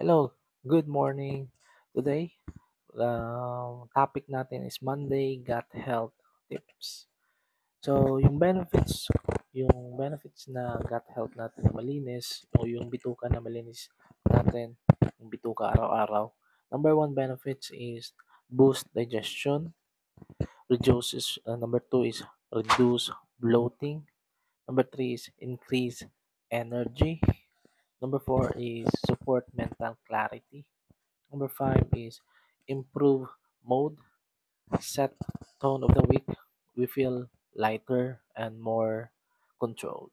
Hello, good morning. Today, topic natin is Monday Gut Health Tips. So, yung benefits na gut health natin na malinis o yung bituka na malinis natin, yung bituka araw-araw. Number one benefits is boost digestion, number two is reduce bloating, number three is increase energy, number four is support mental clarity. Number five is improve mood, set tone of the week. We feel lighter and more controlled.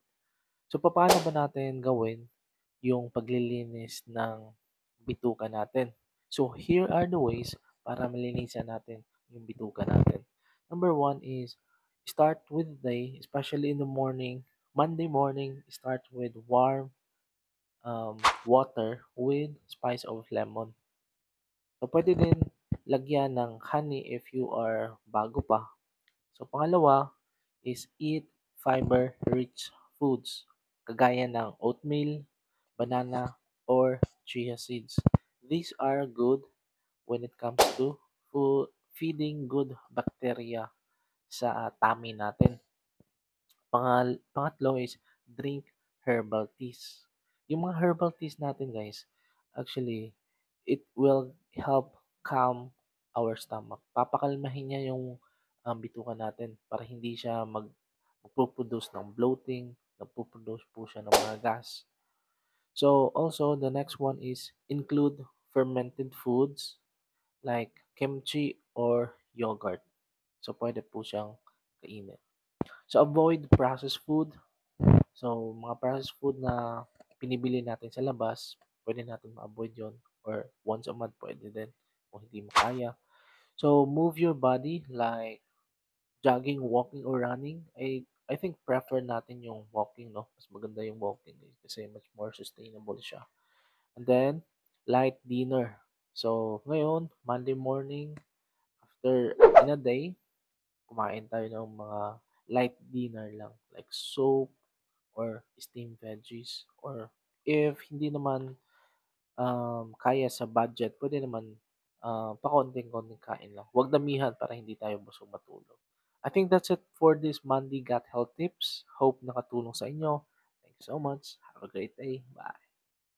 So, paano ba natin gawin yung paglilinis ng bituka natin? So, here are the ways para malinisan natin yung bituka natin. Number one is start with the day, especially in the morning. Monday morning, start with warm water with spice of lemon. So, pwede din lagyan ng honey if you are bago pa. So, pangalawa is eat fiber-rich foods kagaya ng oatmeal, banana, or chia seeds. These are good when it comes to feeding good bacteria sa tummy natin. Pangatlo is drink herbal teas. Yung mga herbal teas natin guys, actually, it will help calm our stomach. Papakalmahin niya yung bituka natin para hindi siya magpo-produce ng bloating, nagpo-produce po siya ng mga gas. So also the next one is include fermented foods like kimchi or yogurt. So pwede po siyang kainin. So avoid processed food. So, mga processed food na pinibili natin sa labas, pwede natin ma-avoid yon or once a month pwede din kung hindi mo kaya. So, move your body like jogging, walking, or running. I think prefer natin yung walking, no? Mas maganda yung walking kasi much more sustainable siya. And then, light dinner. So, ngayon, Monday morning, after in a day, kumain tayo ng mga light dinner lang like soup or steamed veggies or if hindi naman kaya sa budget, pwede naman pakonting-konting kain lang. Huwag damihan para hindi tayo busog matulog. I think that's it for this Monday Gut Health Tips. Hope nakatulong sa inyo. Thank you so much. Have a great day. Bye.